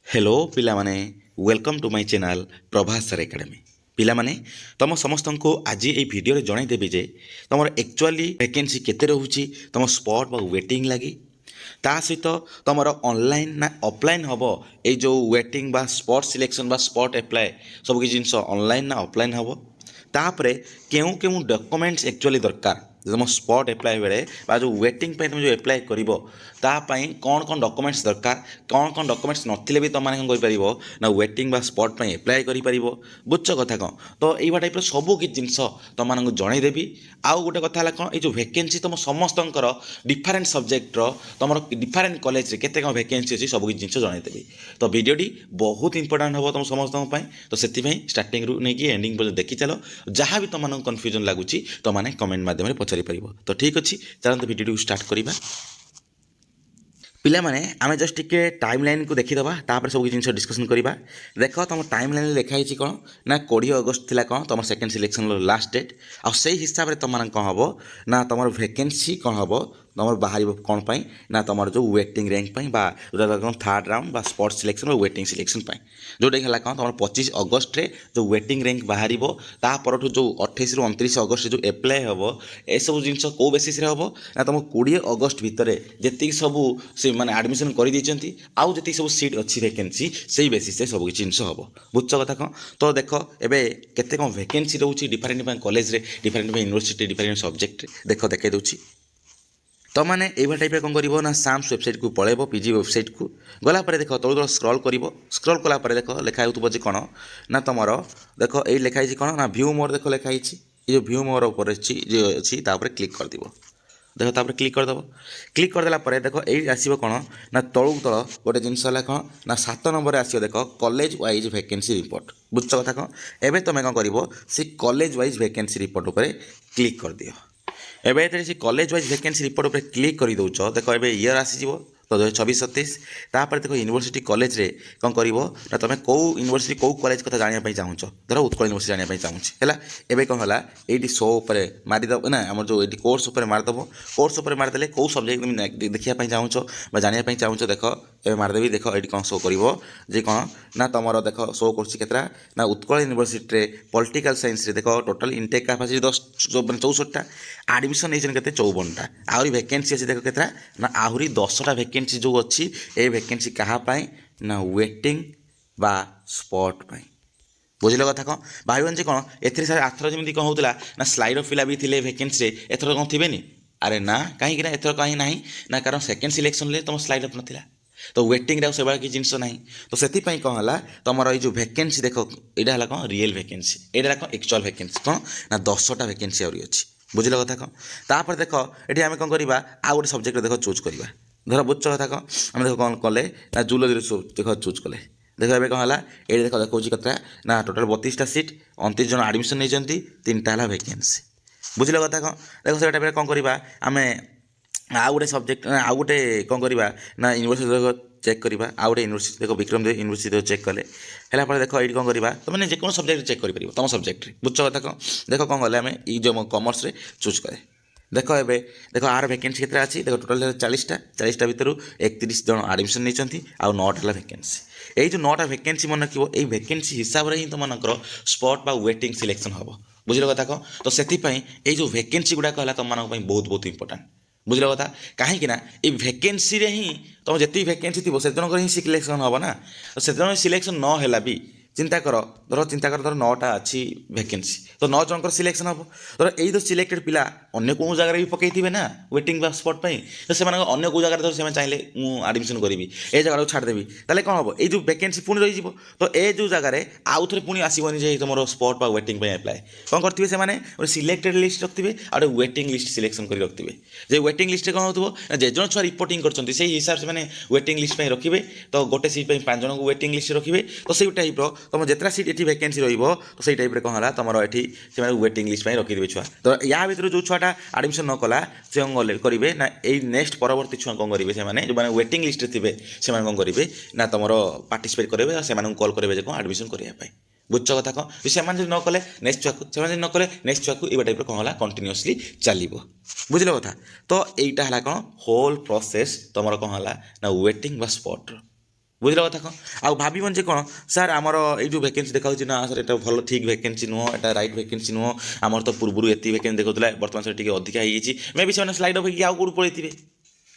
Hello पिलामाने welcome to my channel Prabhas Sir Academy पिलामाने तुम समस्त को आज ये भिडियो जनईदेवी जे तुम एक्चुअली वैकेंसी केते रोचे तुम स्पॉट बा वेटिंग लगी ता सहित तुम ऑनलाइन ना ऑफलाइन हम ये जो वेटिंग बा स्पॉट सिलेक्शन बा स्पॉट एप्लाय सब किसी जिन ऑनलाइन ना ऑफलाइन हम तापर केउ केउ डॉक्यूमेंट्स एक्चुअली दरकार तुम स्पॉट एप्लाय बेले जो वेटिंग तुम जो एप्लाय कर कौन कौन डॉक्यूमेंट्स दरकार कौन डॉक्यूमेंट्स नथिले भी तुम कौन कर ना वेटिंग बा स्पॉट एप्लाय कर बुझ कथा कौन तो यही टाइप सब किसी जिनस तुम जनईदेवी आउ गोटे कथा कौन ये वैकेंसी तुम समस्त डिफरेन्ट सब्जेक्टर तुम डिफरेन्ट कॉलेज केते कौन वैकेंसी अच्छी सब किसी जिन जनईदेवी तो वीडियोटी बहुत इंपोर्टाट हम तुम समस्त तो से स्टार्टिंग रू नहीं एंडिंग पर्यटन देखी चलो जहाँ भी तुम कन्फ्यूजन लगुच तुमने कमेंट माध्यम पचारि पार तो ठीक अच्छे चलते वीडियो स्टार्ट करवा पिलामाने आमे जस्ट टिके टाइम लाइन को देखीदबा तापर सब जिन डिस्कसन करवा देख तुम टाइम लाइन लिखाई कौन ना 20 अगस्त थी कौन तुम सेकेंड सिलेक्शन लास्ट डेट आ से हिसाब से तुम कौन हम ना तुम वैकेंसी कौन हम तुम बाहर कौन पाई ना तुम जो वेटिंग रैंक जो कौन थर्ड राउंड बा स्पॉट सिलेक्शन और वेटिंग सिलेक्शन जोटा है कौन तुम 25 अगस्त रे जो वेटिंग रैंक बाहर तापर जो 28 रु 29 अगस्त जो एप्लाय हम ए सब जिन कौ बेसीस हम ना तुम 20 अगस्त भितर जी सब से मैंने आडमिशन कर आउ जी सब सीट अच्छी वैकेंसी से बेसीस सब किसी जिन हम बुझ कथा कौन तो देख एवं केते कौन वैकेंसी रोचे different different college different university different subject देख देखा दूसरी तो मैंने यही टाइप कौन कर ना साम्स वेबसाइट को पलैब पीजी वेबसाइट को गलापर देख तल तल स्क्रॉल कर स्क्रॉल कलापर देख लिखाई जे कौन ना तुम देख ये लिखाई कौन ना व्यू मोर देख लिखाई ये व्यू मोर उपर अच्छी क्लिक कर देव देख तापर क्लिक करदेव क्लिक करदेला देख ये आसो कौन ना तलू तल गोटे जिनस कौन ना 7 नंबर आसो देख कॉलेज वाइज वैकेंसी रिपोर्ट बुझ कथा कौन एवं तुम कौन कर से कॉलेज वाइज वैकेंसी रिपोर्ट उपर क्लिक कर दियो एवं से कॉलेज वाइज वैकेंसी रिपोर्ट उपर क्लिक कर दौच देख ए इयर आसीज तो 2026-27 तापर देख यूनिवर्सिटी कॉलेज रे कौन कर ना तुम कौ यूनिवर्सिटी कौ कॉलेज कथा जानापी चाहूँ धर उत्कल यूनिवर्सिटी जानापी चाहूँगी है एवं कौन है ये शो उपर मारिदेव ना आम जो ये कोर्स उपर मारिदेव कोर्स उपर मारिदेले कौ सब्जेक्ट तुम देखापी चाहूँ जानापी चाहूँ देख ए मारिदेवी देख ये कौन शो कर कौन ना तुम देख शो कर ना उत्कल यूनिवर्सिटी पॉलिटिकल साइंस देख टोटाल इनटेक कैपेसिटी 64टा आडमिशन नहीं के 54टा आहरी वैकेंसी अच्छी देख के ना आहरी 10टा वैकेंसी जो अच्छी ये वैकेंसी कहाँपाई ना वेटिंग बा स्पॉट पाई बुझल कथा कौन भाई कौन ए आथर जमी कौन होता ना स्लाइड पिला भी थे वैकेंसी एथर कौन थे अरे ना कहीं एथर कहीं ना ना कारण सेकेंड सिलेक्शन तुम स्लाइड अप नाला तो वेटिंग से किसी जिनस ना तो से कौन है तुम ये जो वैकेंसी देख यहाँ है कौन रियल वैकेंसी यहाँ कौन एक्चुअल वैकेंसी कौन ना 10टा वैकेंसी आहरी अच्छी बुझल कथा कौन तापर देख ये आम कौन करवा आउ गोटे सब्जेक्ट देख चूज करवा धर बुझ कथा कौन आम देख कौन कले ना जुलोजी देख चूज कले देख ए कौन है ये देख देखा कथा ना टोटाल 32टा सीट 29 जन आडमिशन नहीं 3टा है वैकेंसी बुझल कथा कौन देख से टाइप कौन करवा आम आउ गोटे सब्जेक्ट आउ गोटे कौन करवा ना यूनिवर्सिटी देख चेक करवा आउ गोटे यूनिवर्सिटी देख विक्रम यूनिवर्सिटी देख चेक कले है देख ये कौन करवा तो मैंने जेको सब्जेक्ट चेक कर तुम सब्जेक्ट बुझ कथा कौन देख कौन कले आम ये जो कॉमर्स चूज करे देख ए देख आर वैकेंसी के अच्छी देख टोटाल 40टा भितर 31 जन आडमिशन नहीं आउ 9टा वैकेंसी ये जो 9टा वैकेंसी मन रखो ये वैकेंसी हिसाब से ही तुम स्पॉट बा वेटिंग सिलेक्शन हम बुझल कथा कौन तो से ये जो वैकेंसी गुड़ाक है तुम बहुत बहुत इंपोर्टाट बुझल कथा कहीं ये वैकेंसी रे ही तुम जी वैकेंसी थी से जनक ही सिलेक्शन हम ना तो से सिलेक्शन न है भी चिंता कर धर 9टा अच्छी वैकेंसी तो 9 जनकर सिलेक्शन हम धर यही तो सिलेक्टेड पिला अन्य कौ जगह भी पकई ना वेटिंग बा स्पॉट तो से अन्य कौ जगह धर चाहिए मुझे आडमिशन करी ए जगह छाड़देवी तेल कौन हम ये वैकेंसी पुणी रही तो ए जो जगह आउ थे पुणी आसबनी जे तुम स्पॉट बा वेटिंग एप्लाय कौन करते से सिलेक्टेड लिस्ट रखिए और वेटिंग लिस्ट सिलेक्शन कर रखिए जे वेटिंग लिस्ट कौन हो जे जन छुआ रिपोर्टिंग कर हिसाब से मैंने वेटिंग लिस्ट रखिए तो गोटे सीट 5 जन को वेटिंग लिस्ट रखिए तो से टाइप तुम जितना सीट ये वैकेंसी रही से टाइप कौन है तुम ये वेटिंग लिस्ट रखिदेवे छुआ तो या भर जो छुआटा आडमिशन न कला से करेंगे ना ये नेक्स्ट परवर्ती छुआ कौन करेंगे से जो मैंने वेटिंग लिस्ट थे से कौन करेंगे ना तुम पार्टिसिपेट करेंगे से कॉल करेंगे कौन आडमिशन करने बुझ कथा कौन से न कले नेक्स्ट छुआ से न कले नेक्स्ट छुआ को ये टाइप कौन है कंटिन्यूअसली चलो बुझल कथा तो यहाँ है कौन होल प्रोसेस तुम कौन है ना वेटिंग बा स्पॉट ବୁଝିଲ କଥା କ'ଣ ଆଉ ଭାବିବନି ଯେ କ'ଣ ସାର୍ ଆମର ଏଇ ଯେଉଁ ଭ୍ୟାକେନ୍ସି ଦେଖାଉଛି ନା ସାର୍ ଏଇଟା ଭଲ ଠିକ୍ ଭ୍ୟାକେନ୍ସି ନୁହଁ ଏଇଟା ରାଇଟ୍ ଭ୍ୟାକେନ୍ସି ନୁହଁ ଆମର ତ ପୂର୍ବରୁ ଏତିକି ଭ୍ୟାକେନ୍ସି ଦେଖାଉଥିଲା ବର୍ତ୍ତମାନ ସେଟା ଟିକେ ଅଧିକା ହେଇଯାଇଛି ମେ ବି ସେମାନେ ସ୍ଲାଇଡ୍ ଅଫ୍ ହେଇକି ଆଉ କେଉଁଠୁ ପଳେଇଥିବେ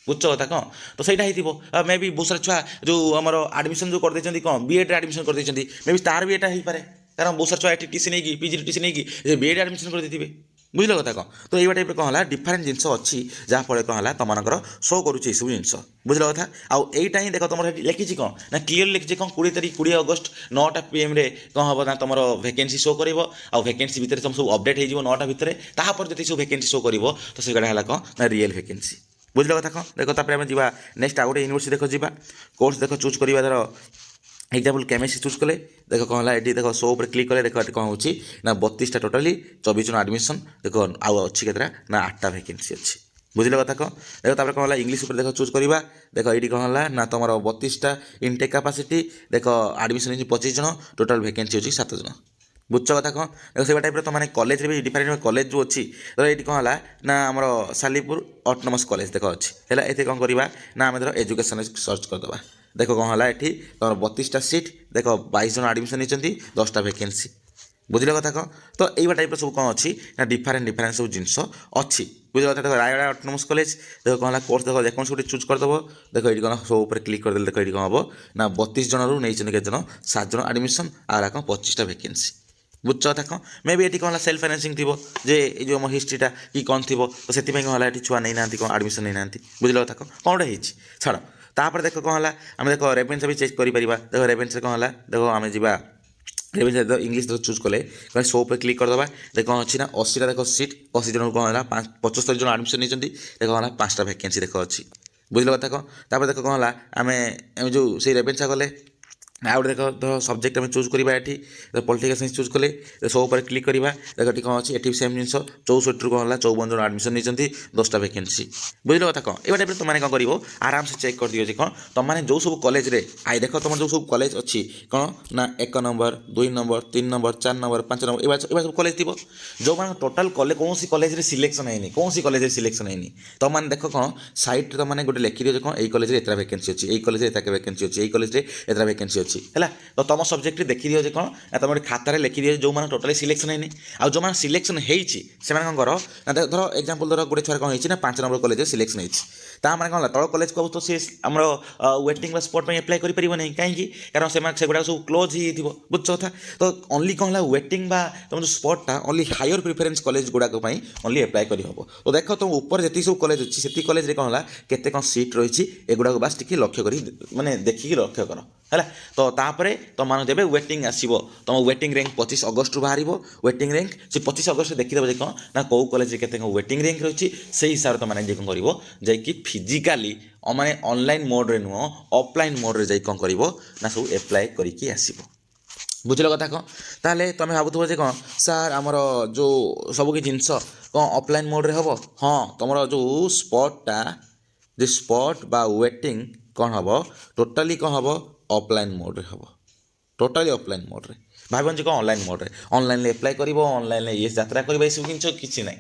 ବୁଝଛ କଥା କ'ଣ ତ ସେଇଟା ହେଇଥିବ ମେ ବି ବହୁତ ସାରା ଛୁଆ ଯେଉଁ ଆମର ଆଡ଼ମିସନ୍ ଯେଉଁ କରିଦେଇଛନ୍ତି କ'ଣ ବିଏଡ଼୍ରେ ଆଡ଼ମିସନ୍ କରିଦେଇଛନ୍ତି ମେ ବି ତାର ବି ଏଇଟା ହେଇପାରେ କାରଣ ବହୁତ ସାରା ଛୁଆ ଏଠି ଟିସି ନେଇକି ପିଜିରେ ଟିସି ନେଇକି ବିଏଡ଼୍ ଆଡ଼ମିସନ୍ କରିଦେଇଥିବେ ବୁଝିଲ କଥା କ'ଣ ତ ଏଇ ଟାଇପ୍ରେ କ'ଣ ହେଲା ଡିଫରେଣ୍ଟ ଜିନିଷ ଅଛି ଯାହାଫଳରେ କ'ଣ ହେଲା ତୁମମାନଙ୍କର ଶୋ କରୁଛି ଏସବୁ ଜିନିଷ ବୁଝିଲ କଥା ଆଉ ଏଇଟା ହିଁ ଦେଖ ତୁମର ଏଠି ଲେଖିଛି କ'ଣ ନା କ୍ଲିୟର ଲେଖିଛି କ'ଣ 20 ଅଗଷ୍ଟ 9ଟା PM କ'ଣ ହେବ ନା ତୁମର ଭ୍ୟାକେନ୍ସି ଶୋ କରିବ ଆଉ ଭ୍ୟାକେନ୍ସି ଭିତରେ ତୁମ ସବୁ ଅପଡ଼େଟ୍ ହେଇଯିବ 9ଟା ଭିତରେ ତାପରେ ଯେତିକି ସବୁ ଭ୍ୟାକେନ୍ସି ଶୋ କରିବ ତ ସେଇଟା ହେଲା କ'ଣ ନା ରିଏଲ୍ ଭ୍ୟାକେନ୍ସି ବୁଝିଲ କଥା କ'ଣ ଦେଖ ତାପରେ ଆମେ ଯିବା ନେକ୍ସଟ ଆଉ ଗୋଟେ ୟୁନିଭର୍ସିଟି ଦେଖ ଯିବା କୋର୍ସ ଦେଖ ଚୁଜ୍ କରିବା ଧର एग्जाम्पल केमिस्ट्री चूज कले देख कौन है ये देख शो उपर क्लिक कले देख कौन हो 32टा टोटाली 24 जन आडमिशन देख आउ अच्छी केतरा ना 8टा वैकेंसी अच्छी बुझल कथा कौन देख तापर कौन है इंग्लिश देख चूज करवा देख ये कौन है ना तुम 32टा इनटेक कैपेसिटी देख आडमिशन 25 जन टोटाल वैकेंसी अच्छी 7 जन बुझ कथा कौन देख से टाइप तुम कलेज भी डिफरेंट कलेज जो अच्छी तो ये कौन है ना आम सालीपुर ऑटोनोमस कॉलेज देख अच्छी है ये कौन करवा ना आम धर एजुकेशन सर्च करदे देख कौन है ये तुम 32टा सीट देख 22 जन आडमिशन नहीं 10टा वैकेंसी बुझल कथा कौन तो यही टाइप सब कौन अच्छी ना डिफरेंट सब जिनस अच्छी बुझल कथा देख रायगड़ा ऑटोनोमस कॉलेज देख कौन है कोर्स देख जेको गोटे चूज करदेव देख ये कौन सब ऊपर क्लिक करदे देख ये कौन हम ना 32 जन रू नहीं के जन 7 जन आडमिशन आर कौन 25टा वैकेंसी बुझ कथा कौन मे भी ये कौन है सेल्फ फाइनेंसिंग थी जे ये आम हिस्ट्रीटा कि कौन थी तो से कौन है छुआ नहीं ना कौन आडमिशन नहीं ना बुझल कथा कौन कौन गोटे छाड़ तापर देख कौन है आम देख रेभेन्सा भी चेक कर देख रेभेन्सा कौन है देख आम जा रेभेन्सा देख इंग्लिश देख चूज कले शो पर क्लिक करदे देख कौन अच्छी ना 80टा देख सीट 80 जन कौन है 75 जन आडमिशन नहीं देख कौन है 5टा वैकेंसी देख अच्छी बुझल कथा कौन तापर देख कौन है आम जो से रेभेन्सा गले आउ देख सब्जेक्ट आम चूज करवा ये पॉलिटिकल साइंस चूज कले सब ऊपर क्लिक करवा देख ये कौन अच्छी ये सेम जिन 64 रू कौन है 54 जन आडमिशन नहीं 10टा वैकेंसी बुझल कथा कौन ये टाइप तुमने कौन कर आराम से चेक कर दिए कौन तुमने जो सब कॉलेज रे आई देख तुम जो सब कॉलेज अच्छी कौन ना 1 number 2 number 3 number 4 number 5 number ये सब कॉलेज थी जो मैंने टोटाल कॉलेज कौन कॉलेज सिलेक्शन है कौन कॉलेज सिलेक्शन है तुमने देख कौन साइट तुमने गोटे लिखी दिए कौन यही कॉलेज एतटा वैकेंसी अच्छी यही कॉलेज एतटा वैकेंसी अच्छी यही कॉलेज एतटा वैकेंसी अच्छी है तो तुम सब्जेक्ट देखी दिए कौन ना तुम खाता लिखी दिए जो मैंने टोटाली सिलेक्शन है आउ जो मैंने सिलेक्शन होती कौन कर ना धर एग्जाम्पल धर गोटे छुआ कौन होती ना 5 नंबर कॉलेज सिलेक्शन होती मैंने कौन तल कॉलेज को तो सी आम वेटिंग स्पॉट में एप्लाई करें कहीं कारण से गुड़ा सब क्लोज हो बुझ कथा तो ओनली कौन है वेटिंग तुम जो स्पॉटा ओनली हायर प्रिफरेन्स कॉलेज गुड़ाक ओनली एप्लाई कर तो देख तुम ऊपर जी सब कॉलेज अच्छी से कॉलेज कौन है केते कौन सीट रही एगुड़ा बास टी लक्ष्य कर मानने देखिए लक्ष्य कर है तो तापर तुम मान जब वेटिंग आसो तुम वेटिंग रैंक 25 अगस्त बाहर वेटिंग रैंक से 25 अगस्त देखीदेव जे कौन ना कौ कॉलेज के वेटिंग रैंक रही से हिसाब से तुमने कौन कर जाकि फिजिकाली माने ऑनलाइन मोड रे नुह ऑफलाइन मोड रे जाई कौन कर ना सब एप्लाय करके आसब बुझल कथा कौन ताले तुम भावुव जे कौन सार आमर जो सबकि जिनस कौन ऑफलाइन मोड रे हम हाँ तुम जो स्पॉटा जो स्पॉट बा वेटिंग कौन हम टोटाली कौन हम ऑफलाइन मोड रे हम टोटाली ऑफलाइन मोड रे भावन जे कौन ऑनलाइन मोड रे ऑनलाइन एप्लाय कर ऑनलाइन ये यात्रा कर सब जिन किसी ना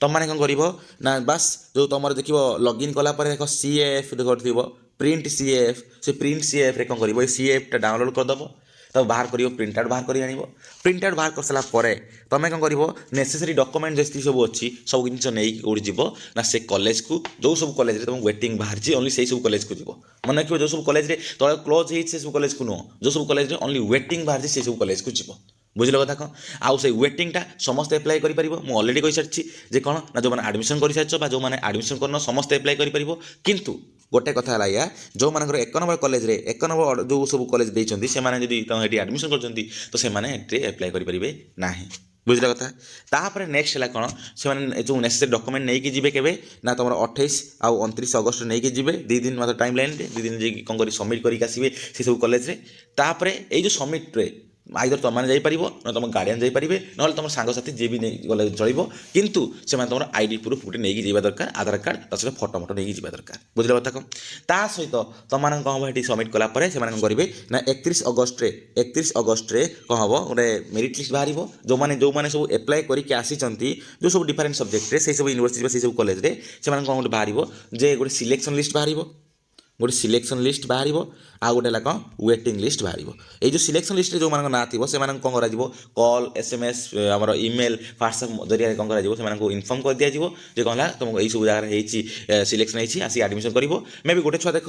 तुम मैंने कौन कर ना बास जो तुम देख लॉगिन कलापर देख CAF देख प्रिंट CAF से प्रिंट CAF रे कौन कर CAF टा डाउनलोड करदेव तब बाहर कर प्रिंट आउट बाहर कर आनिब प्रिंट आउट बाहर कर सारापर तुम कौन कर नेसेसरी डॉक्यूमेंट जी सब अच्छी सब जिन नहीं कौटी जीव ना से कॉलेज को जो सब कॉलेज तुम वेटिंग बाहर ओनली से सब कॉलेज को जीव मन रखिए जो सब कॉलेज तले क्लोज हो सब कॉलेज को नुह जो सब कॉलेज ओनली वेटिंग बाहर से सब कॉलेज को जीव बुझल कथा कौन आउ से वेटिंगटा समस्त एप्लाय कर मुझे अलरेडी कही सारी जे कौन ना जो मैंने आडमिशन कर सारी जो मैंने आडमिशन करन समस्त एप्लाय कर किंतु गोटे कथा है या जो मान 1 नंबर कॉलेज रे 1 नंबर जो सब कॉलेज देइछंती से माने जदी ये आडमिशन करछंती तो से माने एप्लाय कर पारिबे नाही बुझल कथा तापर नेक्स्ट है कौन से जो नेसेसरी डॉक्यूमेंट नहीं कि जीवे केबे ना तुम 28 आउ 29 अगस्त नहीं कि जीवे 2 दिन मतलब टाइम लाइन 2 दिन जे कौन कर सबमिट करके आसबे से सब कॉलेज रे तापर ये जो सबमिट रे आइदर तुम मैंने जापरिब ना तुम गार्डियन जापारे ना तुम सांगसाथी जी भी गले चलो किंतु से तुम आईडी प्रूफ गोटे नहीं जावा दरकार आधार कार्ड ता सहित फोटो मोटो नहीं जावा दरकार बुझल कथा कौन ता सहित तुम मैंने कौन हम सबमिट कलापर से कौन करेंगे ना 31 अगस्त कौन हम गोटे मेरिट लिस्ट बाहर जो मैंने सब एप्लाय करके आसी जो सब डिफरेंट सब्जेक्ट से सब यूनिवर्सिटी से सब कॉलेज से कौन गोटे बाहर जे गोटे सिलेक्शन लिस्ट बाहर गोटे सिलेक्शन लिस्ट बाहर ଆଉ ଗୋଟେ ହେଲା କ'ଣ ୱେଟିଂ ଲିଷ୍ଟ ବାହାରିବ। ଏଇ ଯେଉଁ ସିଲେକ୍ସନ୍ ଲିଷ୍ଟରେ ଯେଉଁମାନଙ୍କ ନାଁ ଥିବ ସେମାନଙ୍କୁ କ'ଣ କରାଯିବ କଲ୍ SMS ଆମର ଇମେଲ୍ ହ୍ୱାଟ୍ସଆପ୍ ଜରିଆରେ କ'ଣ କରାଯିବ ସେମାନଙ୍କୁ ଇନଫର୍ମ କରିଦିଆଯିବ ଯେ କ'ଣ ହେଲା ତୁମକୁ ଏଇସବୁ ଜାଗାରେ ହେଇଛି ସିଲେକ୍ସନ୍ ହେଇଛି ଆସିକି ଆଡ଼ମିସନ୍ କରିବ। ମେ ବି ଗୋଟେ ଛୁଆ ଦେଖ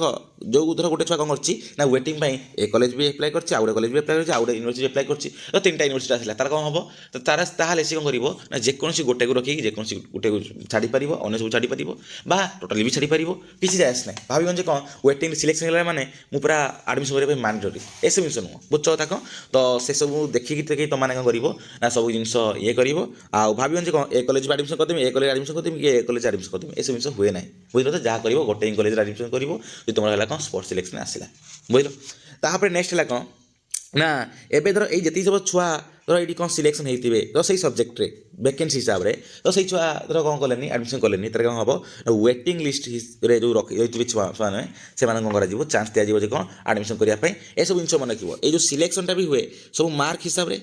ଯେଉଁ ଧର ଗୋଟେ ଛୁଆ କ'ଣ କରିଛି ନା ୱେଟିଂ ପାଇଁ ଏ କଲେଜ ବି ଆପ୍ଲାଏ କରିଛି ଆଉ ଗୋଟେ କଲେଜ ବି ଆପ୍ଲାଏ କରିଛି ଆଉ ଗୋଟେ ୟୁନିଭର୍ସିଟି ଆପ୍ଲାଏ କରିଛି ତ 3ଟା ୟୁନିଭର୍ସିଟି ଆସିଲା ତାର କ'ଣ ହେବ ତ ତାହେଲେ ସେ କ'ଣ କରିବ ନା ଯେକୌଣସି ଗୋଟେକୁ ରଖିକି ଯେକୌଣସି ଗୋଟେକୁ ଛାଡ଼ିପାରିବ ଅନ୍ୟ ସବୁ ଛାଡ଼ିପାରିବ ବା ଟୋଟାଲି ବି ଛାଡ଼ିପାରିବ କିଛି ଯାଏ ଆସେ ନାହିଁ। ଭାବିବନି ଯେ କ'ଣ ୱେଟିଂ ସିଲେକ୍ସନ୍ ହେଲା ମାନେ ମୁଁ ପୁରା ଆଡ଼ମିସନ୍ କରିବା ପାଇଁ ମାନଜରୀ ଏସବୁ ଜିନିଷ ନୁହଁ ବୁଝଛ କଥା କ'ଣ ତ ସେସବୁ ଦେଖିକି ତୁମମାନେ କ'ଣ କରିବ ନା ସବୁ ଜିନିଷ ଇଏ କରିବ ଆଉ ଭାବିବନି ଯେ କ'ଣ ଏ କଲେଜ ଆଡ଼ମିସନ୍ କରିଦେବି ଏ କଲେଜ ଆଡ଼ମିସନ୍ କରିଦେବି କି ଏ କଲେଜ ଆଡ଼ମିସନ୍ କରିଦେବି ଏସବୁ ଜିନିଷ ହୁଏ ନାହିଁ ବୁଝିଲ ତ ଯାହା କରିବ ଗୋଟେ ହିଁ କଲେଜରେ ଆଡ଼ମିସନ୍ କରିବ ଯଦି ତୁମର ହେଲା କ'ଣ ସ୍ପୋର୍ଟସ୍ ସିଲେକ୍ସନ୍ ଆସିଲା ବୁଝିଲ। ତାପରେ ନେକ୍ସଟ ହେଲା କ'ଣ ନା ଏବେ ଧର ଏଇ ଯେତିକି ସବୁ ଛୁଆ ଧର ଏଇଠି କ'ଣ ସିଲେକ୍ସନ୍ ହେଇଥିବେ ତ ସେଇ ସବଜେକ୍ଟରେ ଭ୍ୟାକେନ୍ସି ହିସାବରେ ତ ସେଇ ଛୁଆ ଧର କ'ଣ କଲେନି ଆଡ଼ମିସନ୍ କଲେନି ତାର କ'ଣ ହେବ ୱେଟିଂ ଲିଷ୍ଟରେ ଯେଉଁ ରହିଥିବେ ଛୁଆମାନେ ସେମାନଙ୍କୁ କ'ଣ କରାଯିବ ଚାନ୍ସ ଦିଆଯିବ ଯେ କ'ଣ ଆଡ଼ମିସନ୍ କରିବା ପାଇଁ ଏସବୁ ଜିନିଷ ମନେ ରଖିବ। ଏଇ ଯେଉଁ ସିଲେକ୍ସନ୍ଟା ବି ହୁଏ ସବୁ ମାର୍କ ହିସାବରେ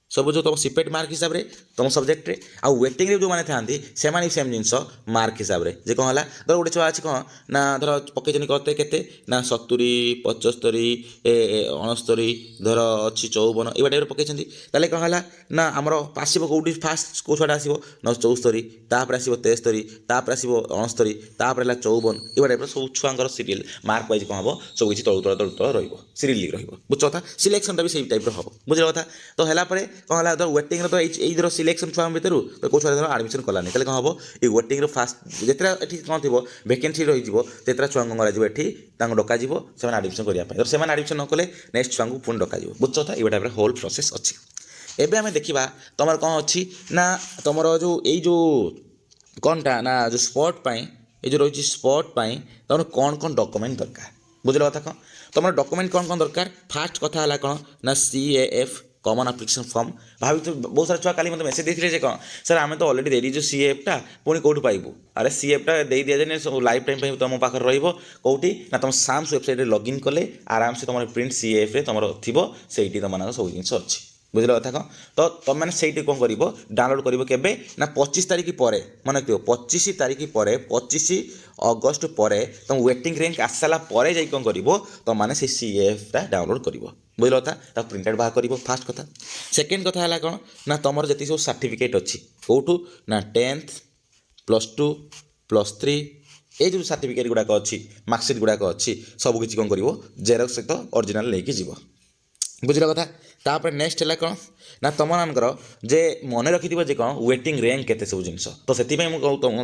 ସବୁ ଯେଉଁ ତୁମ ସିପେଟ୍ ମାର୍କ ହିସାବରେ ତୁମ ସବଜେକ୍ଟରେ ଆଉ ୱେଟିଂରେ ଯେଉଁମାନେ ଥାଆନ୍ତି ସେମାନେ ବି ସେମ୍ ଜିନିଷ ମାର୍କ ହିସାବରେ ଯେ କ'ଣ ହେଲା ଧର ଗୋଟେ ଛୁଆ ଅଛି କ'ଣ ନା ଧର ପକେଇଛନ୍ତି କରତେ କେତେ ନା 70 75 69 ଧର ଅଛି 54 ଏଇ ଟାଇପ୍ର ପକେଇଛନ୍ତି ତାହେଲେ କ'ଣ ହେଲା ନା ଆମର ଆସିବ କେଉଁଠି ଫାଷ୍ଟ କେଉଁ ଛୁଆଟା ଆସିବ ନା 74 ତାପରେ ଆସିବ 73 ତାପରେ ଆସିବ 69 ତାପରେ ହେଲା 54 ଏଇ ଟାଇପ୍ର ସବୁ ଛୁଆଙ୍କର ସିରିଏଲ୍ ମାର୍କ ୱାଇଜ୍ କ'ଣ ହେବ ସବୁ କିଛି ତଳ ରହିବ ସିରିଏଲ୍ ରହିବ ବୁଝଛ କଥା। ସିଲେକ୍ସନ୍ଟା ବି ସେଇ ଟାଇପ୍ର ହେବ ବୁଝିଲ କଥା ତ ହେଲା ପରେ କ'ଣ ହେଲା ଧର ୱେଟିଂର ତ ଏଇ ଧର ସିଲେକ୍ସନ୍ ଛୁଆଙ୍କ ଭିତରୁ କେଉଁ ଛୁଆ ଧର ଆଡ଼ମିସନ୍ କଲାନି ତାହେଲେ କ'ଣ ହେବ ଏଇ ୱେଟିଂର ଫାଷ୍ଟ ଯେତେଟା ଏଠି କ'ଣ ଥିବ ଭ୍ୟାକେନ୍ସି ରହିଯିବ ସେତେଟା ଛୁଆଙ୍କୁ କରାଯିବ ଏଠି ତାଙ୍କୁ ଡକାଯିବ ସେମାନେ ଆଡ଼ମିସନ୍ କରିବା ପାଇଁ ଧର ସେମାନେ ଆଡ଼ମିସନ୍ ନ କଲେ ନେକ୍ସଟ ଛୁଆଙ୍କୁ ପୁଣି ଡକାଯିବ ବୁଝଛ କଥା ଏଇ ଟାଇପ୍ର ହୋଲ୍ ପ୍ରୋସେସ୍ ଅଛି। ଏବେ ଆମେ ଦେଖିବା ତୁମର କ'ଣ ଅଛି ନା ତୁମର ଯେଉଁ ଏଇ ଯେଉଁ କ'ଣଟା ନା ଯେଉଁ ସ୍ପଟ୍ ପାଇଁ ଏଇ ଯେଉଁ ରହିଛି ସ୍ପଟ୍ ପାଇଁ ତୁମର କ'ଣ କ'ଣ ଡକୁମେଣ୍ଟ ଦରକାର ବୁଝିଲ କଥା କ'ଣ ତୁମର ଡକୁମେଣ୍ଟ କ'ଣ କ'ଣ ଦରକାର ଫାଷ୍ଟ କଥା ହେଲା କ'ଣ ନା CAF कमन आप्लिकेसन फर्म भावी तो बहुत सारा छुआ काली मतलब मेसेज देते जे कौन सर आम तो ऑलरेडी दे दीजिए सीएफटा पुणी कौटू पाइबू अरे सीएफटा दे दिया जाए सब लाइफ टाइम तुम पाखे रौटी ना तुम साम्स वेबसाइट लॉगिन कले आराम से तुम प्रिंट सीएफ तुम थी से तुम सब जिन अच्छी बुझल कथा कौन तो तुम मैंने से कौन कर डाउनलोड कर ना 25 तारीख पर मन रखिए 25 तारीख पर 25 अगस्ट पर तुम वेटिंग रैंक आस सारा पर जा कौन कर तुम मैंने से सीएफटा डाउनलोड कर बुझल कथा प्रिंट आउट बाहर कर फास्ट कथा। सेकेंड कथा है कौन ना तुम जी सब सर्टिफिकेट अच्छी कौटू ना 10th +2 +3 ये जो सर्टिफिकेट गुड़ाक अच्छी मार्कसीट गुड़ाक अच्छी सबकि कौन कर जेरक्स सहित ओरिजिनल लेकिन जीव बुझल कथा। तापर नेक्स्ट है कौन ना तुम मानकर जे मन रखि जे कौन वेटिंग रैंक केते सब जिन तो से तुम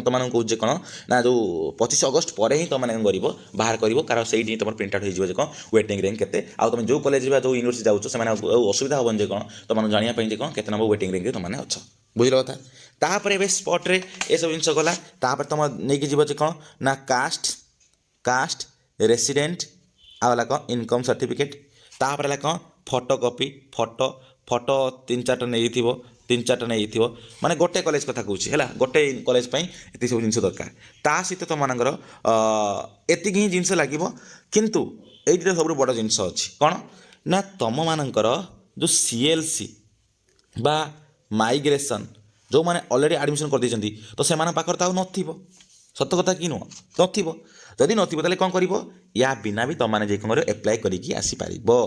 कहे कौन ना जो 25 अगस्ट पर ही तुम मैंने कर बाहर कर कारण से तुम प्रिंट आउट हो कौन वेटिंग रैंक केते आ तुम जो कॉलेज जो यूनिवर्सिटी जाऊँ से असुविधा हेन जे कौन तुम जानापी कौन केते नंबर वेटिंग रैंक तुम अच्छ बुझल कथा। तापर ए स्पट्रे ये सब जिन गला तुम नहीं जीव कौन ना कास्ट रेसिडेंट आला कौन इनकम सर्टिफिकेट तापर है कौन फोटो कॉपी फोटो 3-4टा नहीं 3-4टा नहीं माने गोटे कॉलेज कथा कहूँ है गोटे कॉलेज ये सब जिन दरकार ता सहित तुम मानकर एति ही जिन लगे किंतु ये सब बड़ जिन अच्छी कौन ना तुम मानकर जो CLC बा माइग्रेशन जो मैंने ऑलरेडी एडमिशन कर देती तो से पाखर तो नथिबो सत कथा कि नुह नथिबो जदि नथिबो ताले कौन करिवो या बिना भी तुम मैंने जे कौन एप्लाय करिकी आसी पारिबो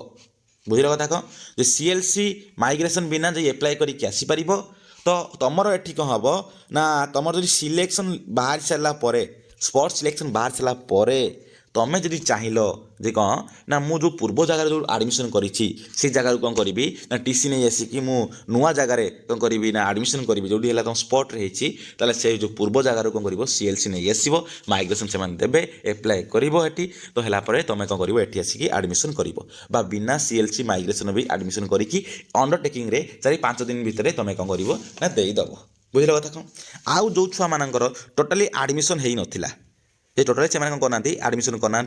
बुझल कथा कौन जो CLC माइग्रेशन बिना जो एप्लाय करिकी आसी पारिबो तो तुमर एठी कौन हम ना तुम जो सिलेक्शन बाहर सारा पर स्पोर्ट्स सिलेक्शन बाहर सारा पर तुम्हें जदि चाहिल जे कौन ना मु जो पूर्व जगार जो आडमिशन करी से जगार कौन करी ना टीसी नहीं आसिकी मु नुआ जगार कौन करी ना आडमिशन करी जो तुम स्पॉट रही से जो पूर्व जगार कौन कर CLC नहीं आसो माइग्रेशन से देवे एप्लाय करी तो है तुम कौन कर आसिकी आडमिशन कर बिना CLC माइग्रेशन भी आडमिशन करी अंडरटेकिंग 4-5 दिन भितर तुम कौन कर ना देदेव बुझल कथा कौन आउ जो छुआ मानकर टोटाली आडमिशन हो नाला ये टोटाली से कौन करना आडमिशन करना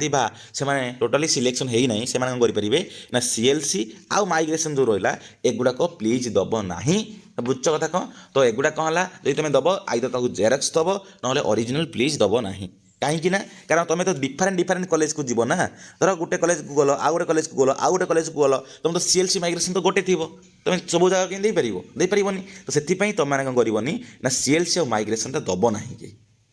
से टोटाली सिलेक्शन है ना से करेंगे ना CLC आउ माइग्रेशन जो रहा एगुड़ाक प्लीज दब ना बुझ कथा कौन तो एगुड़ा कौन है जो तुम दब आइदर ताको जेरक्स दब ना ओरिजिनल प्लीज दब ना कहीं कारण तुम तो डिफरेंट कॉलेज को जीव ना धर गोटे कॉलेज को गल आउ गोटे कॉलेज को गल आउ गोटे कॉलेज को गल तुम तो CLC माइग्रेशन तो गोटे थी तुम सब जगह कहीं देपारनी तो से तुम मैंने कौन करनी ना CLC और माइग्रेशन दब ना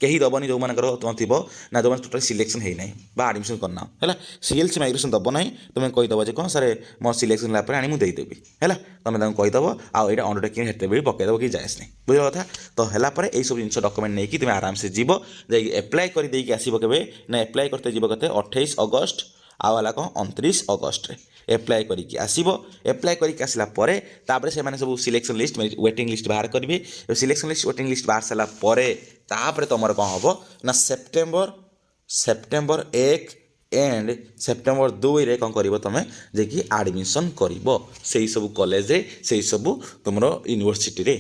କେହି ଦେବନି ଯେଉଁମାନଙ୍କର ତୁମ ଥିବ ନା ଯେଉଁମାନେ ଟୋଟାଲି ସିଲେକ୍ସନ୍ ହେଇନାହିଁ ବା ଆଡ଼ମିସନ୍ କରିନାହ ହେଲା। ସିଏଲ୍ସି ମାଇଗ୍ରେସନ୍ ଦେବ ନାହିଁ, ତୁମେ କହିଦେବ ଯେ କ'ଣ ସାର୍ ମୋ ସିଲେକ୍ସନ୍ ହେଲା ପରେ ଆଣି ମୁଁ ଦେଇଦେବି ହେଲା। ତୁମେ ତାଙ୍କୁ କହିଦେବ ଆଉ ଏଇଟା ଅଣ୍ଡରଟେକିଂ ହେତେ ବି ପକାଇଦେବ କି ଯାଏସ୍ ନାହିଁ, ବୁଝିଲ କଥା। ତ ହେଲା ପରେ ଏଇସବୁ ଜିନିଷ ଡକ୍ୟୁମେଣ୍ଟ ନେଇକି ତୁମେ ଆରାମସେ ଯିବ, ଯାଇକି ଆପ୍ଲାଏ କରିଦେଇକି ଆସିବ କେବେ ନା ଆପ୍ଲାଏ କରିତେ ଯିବ କେତେ 28 ଅଗଷ୍ଟ ଆଉ ହେଲା କ'ଣ 29 ଅଗଷ୍ଟରେ ଆପ୍ଲାଏ କରିକି ଆସିବ। ଆପ୍ଲାଏ କରିକି ଆସିଲା ପରେ ତାପରେ ସେମାନେ ସବୁ ସିଲେକ୍ସନ୍ ଲିଷ୍ଟ ୱେଟିଂ ଲିଷ୍ଟ ବାହାର କରିବେ। ସିଲେକ୍ସନ୍ ଲିଷ୍ଟ ୱେଟିଂ ଲିଷ୍ଟ ବାହାର ସାରିଲା ପରେ ତାପରେ ତୁମର କ'ଣ ହେବ ନା ସେପ୍ଟେମ୍ବର 1 ଏଣ୍ଡ ସେପ୍ଟେମ୍ବର 2ରେ କ'ଣ କରିବ ତୁମେ ଯାଇକି ଆଡ଼ମିସନ୍ କରିବ ସେଇ ସବୁ କଲେଜରେ, ସେଇ ସବୁ ତୁମର ୟୁନିଭର୍ସିଟିରେ,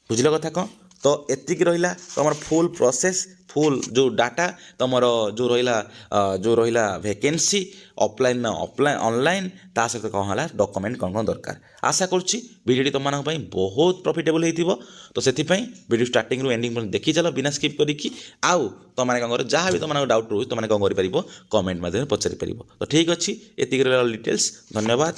ବୁଝିଲ କଥା କ'ଣ। ତ ଏତିକି ରହିଲା ତୁମର ଫୁଲ୍ ପ୍ରୋସେସ୍, ଫୁଲ୍ ଯେଉଁ ଡାଟା ତୁମର ଯେଉଁ ରହିଲା ଭେକେନ୍ସି ଅଫଲାଇନ୍ ନା ଅନଲାଇନ୍, ତା ସହିତ କ'ଣ ହେଲା ଡକ୍ୟୁମେଣ୍ଟ କ'ଣ ଦରକାର। ଆଶା କରୁଛି ଭିଡ଼ିଓଟି ତୁମମାନଙ୍କ ପାଇଁ ବହୁତ ପ୍ରଫିଟେବୁଲ୍ ହେଇଥିବ। ତ ସେଥିପାଇଁ ଭିଡ଼ିଓ ଷ୍ଟାର୍ଟିଂରୁ ଏଣ୍ଡିଂ ପର୍ଯ୍ୟନ୍ତ ଦେଖି ଚାଲ ବିନା ସ୍କିପ୍ କରିକି। ଆଉ ତୁମମାନେ କ'ଣ କର, ଯାହା ବି ତୁମମାନଙ୍କ ଡାଉଟ୍ ରହୁଛି ତୁମମାନେ କ'ଣ କରିପାରିବ କମେଣ୍ଟ ମାଧ୍ୟମରେ ପଚାରିପାରିବ। ତ ଠିକ୍ ଅଛି, ଏତିକି ରହିଲା ଡିଟେଲ୍ସ। ଧନ୍ୟବାଦ।